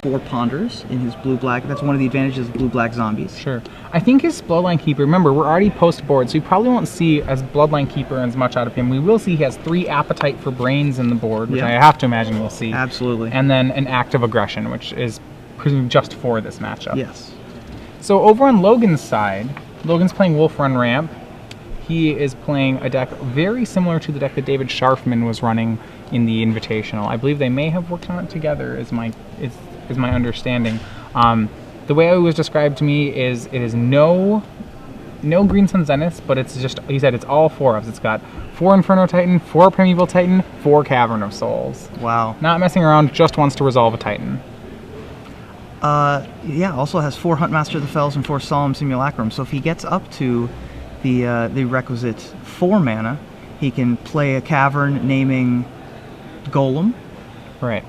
4 Ponders in his blue-black. That's one of the advantages of blue-black zombies. Sure. I think his Bloodline Keeper, remember, we're already post-board, so we probably won't see as Bloodline Keeper as much out of him. We will see he has 3 Appetite for Brains in the board, which I have to imagine we'll see. Absolutely. And then an Act of Aggression, which is presumably just for this matchup. Yes. So over on Logan's side, Logan's playing Wolf Run Ramp. He is playing a deck very similar to the deck that David Scharfman was running in the Invitational. I believe they may have worked on it together, is my understanding. The way it was described to me is it is no Green Sun Zenith, but it's just, he said it's all 4 of us. It's got 4 Inferno Titan, 4 Primeval Titan, 4 Cavern of Souls. Wow. Not messing around, just wants to resolve a Titan. Yeah, also has 4 Huntmaster of the Fells and 4 Solemn Simulacrum. So if he gets up to the requisite 4 mana, he can play a Cavern naming Golem. Right.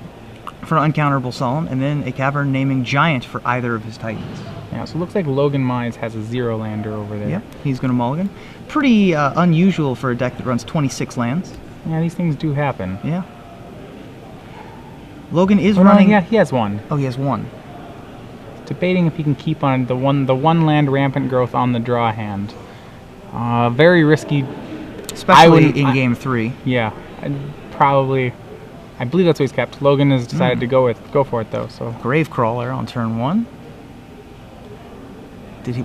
For an uncounterable Solemn, and then a Cavern naming Giant for either of his Titans. Yeah, so it looks like Logan Mize has a 0-lander over there. Yep, he's going to mulligan. Pretty unusual for a deck that runs 26 lands. Yeah, these things do happen. Yeah. Logan is running... Yeah, he has 1. Oh, he has 1. Debating if he can keep on the one land Rampant Growth on the draw hand. Very risky. Especially in game 3. Yeah, I believe that's what he's kept. Logan has decided to go for it though. So Gravecrawler on turn 1.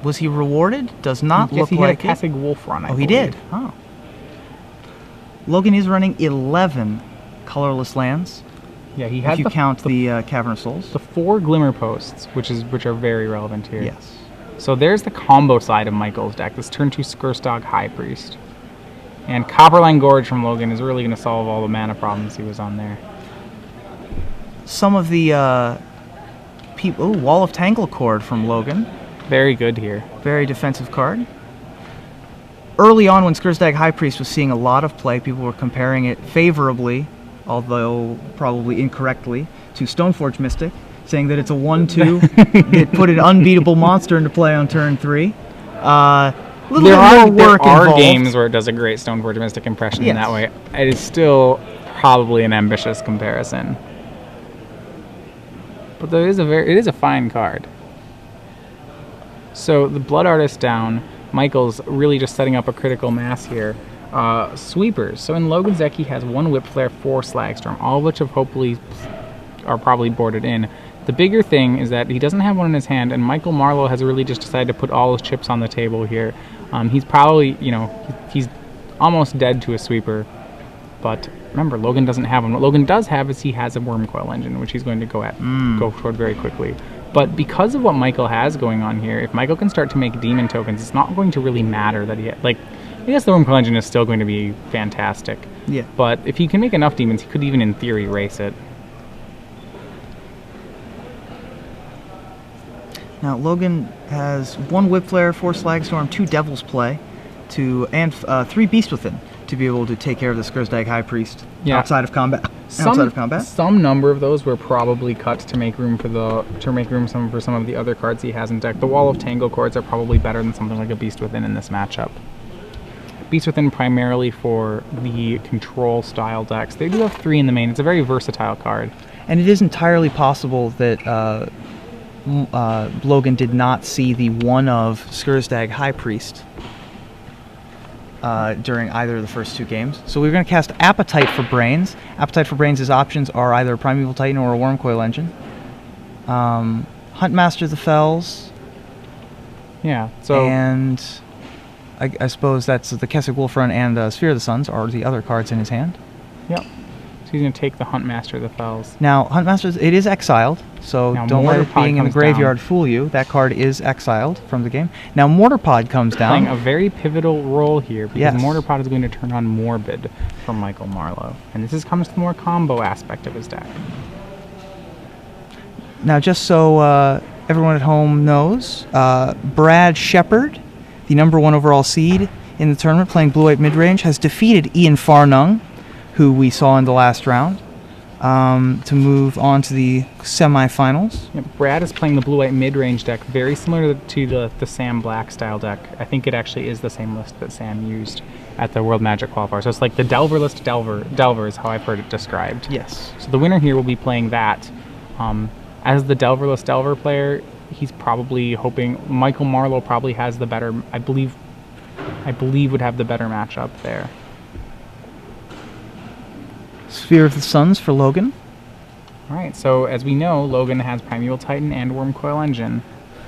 Was he rewarded? Does not look he like had a Kessig Wolf Run. I believe. He did. Oh. Logan is running 11 colorless lands. Yeah, he has. If you count the Cavern of Souls. The 4 Glimmer Posts, which are very relevant here. Yes. So there's the combo side of Michael's deck. This turn 2 Skurstog High Priest. And Copperline Gorge from Logan is really going to solve all the mana problems he was on there. Some of the Wall of Tanglecord from Logan. Very good here. Very defensive card. Early on when Skurstag High Priest was seeing a lot of play, people were comparing it favorably, although probably incorrectly, to Stoneforge Mystic, saying that it's a 1-2 that put an unbeatable monster into play on turn 3. There are games where it does a great Stoneforge Mystic impression in that way. It is still probably an ambitious comparison. But it is a fine card. So the Blood Artist down, Michael's really just setting up a critical mass here. Sweepers. So in Logan's deck he has 1 Whip Flare, 4 Slagstorm, all of which have hopefully are probably boarded in. The bigger thing is that he doesn't have 1 in his hand, and Michael Marlow has really just decided to put all his chips on the table here. He's probably, he's almost dead to a sweeper, but remember, Logan doesn't have one. What Logan does have is he has a Wormcoil Engine, which he's going to go toward very quickly. But because of what Michael has going on here, if Michael can start to make demon tokens, it's not going to really matter that I guess the Wormcoil Engine is still going to be fantastic. Yeah. But if he can make enough demons, he could even, in theory, race it. Now, Logan has 1 Whip Flare, 4 Slagstorm, 2 Devil's Play, and 3 Beast Within to be able to take care of the Skurstag High Priest outside of combat. Some number of those were probably cut to make room for some of the other cards he has in deck. The Wall of Tanglecords are probably better than something like a Beast Within in this matchup. Beast Within primarily for the control style decks. They do have 3 in the main. It's a very versatile card. And it is entirely possible that Logan did not see the 1 of Skurstag High Priest during either of the first 2 games. So we're going to cast Appetite for Brains. Appetite for Brains' options are either a Primeval Titan or a Wormcoil Engine. Huntmaster of the Fells. Yeah, so... And I suppose that's the Kessig Wolfrun and Sphere of the Suns are the other cards in his hand. Yep. So he's going to take the Huntmaster of the Fells. Now, Huntmaster, it is exiled, so now, don't let it being in the graveyard down. fool you. That card is exiled from the game. Now, Mortarpod comes down. Playing a very pivotal role here, because Mortarpod is going to turn on Morbid from Michael Marlow. And this comes to the more combo aspect of his deck. Now, just so everyone at home knows, Brad Shepard, the #1 overall seed in the tournament, playing blue-white mid-range, has defeated Ian Farnung, who we saw in the last round, to move on to the semifinals. Yeah, Brad is playing the blue-white mid-range deck, very similar to the Sam Black style deck. I think it actually is the same list that Sam used at the World Magic Qualifier. So it's like the Delver list. Delver is how I've heard it described. Yes. So the winner here will be playing that. As the Delverless Delver player, he's probably hoping Michael Marlow probably has the better. I believe would have the better matchup there. Sphere of the Suns for Logan. All right. So as we know, Logan has Primeval Titan and Wormcoil Engine.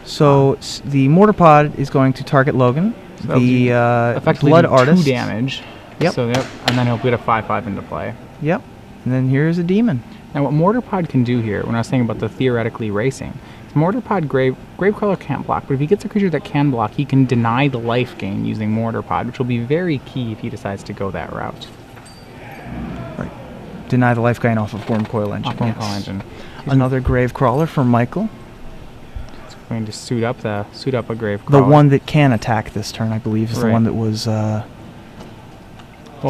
So the Mortar Pod is going to target Logan. So The effectively Blood do 2 Artist. damage. Yep. So and then he'll put a 5/5 into play. Yep. And then here's a demon. Now, what Mortar Pod can do here, when I was saying about the theoretically racing, is Mortar Pod Gravecrawler can't block, but if he gets a creature that can block, he can deny the life gain using Mortar Pod, which will be very key if he decides to go that route. Right. Deny the life gain off of Wormcoil Engine. Off Wormcoil Engine. Another Gravecrawler for Michael. It's going to suit up a Gravecrawler. The one that can attack this turn, I believe, is the Right. one that was well,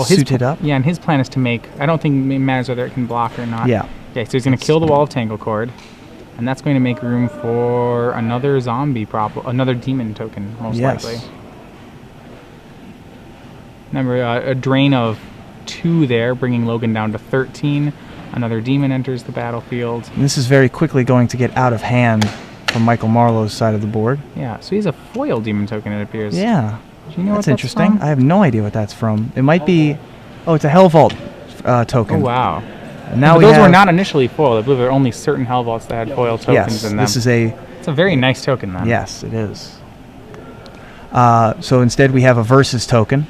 suited up. Yeah, and his plan is to make. I don't think it matters whether it can block or not. Yeah. Okay, so he's going to kill the Wall of Tanglecord, and that's going to make room for another zombie another demon token, most likely. Remember, a drain of 2 there, bringing Logan down to 13. Another demon enters the battlefield. And this is very quickly going to get out of hand from Michael Marlow's side of the board. Yeah, so he's a foil demon token, it appears. Yeah. Do you know That's what interesting. From? I have no idea what that's from. It might be... Oh, it's a Hell Vault token. Oh, wow. And now But we those have, were not initially foil. I believe there were only certain Hell Vaults that had foil tokens Yes, in them. this is a... It's a very nice token, then. Yes, it is. So instead we have a Versus token.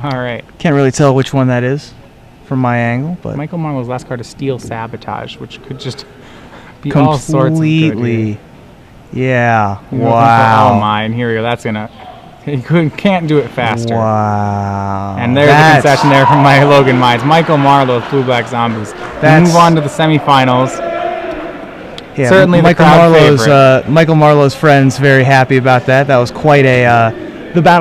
All right. Can't really tell which one that is from my angle, but Michael Marlow's last card is Steel Sabotage, which could just be all sorts of good completely... here. Yeah. You're looking for- Wow. Oh, my. And here we go. That's going to... He can't do it faster. Wow. And there's a concession there from my Logan Mize. Michael Marlow with Blue Black Zombies. We That's- move on to the semifinals. Yeah, Certainly the crowd favorite. Michael Marlow's friends very happy about that. That was quite a the battle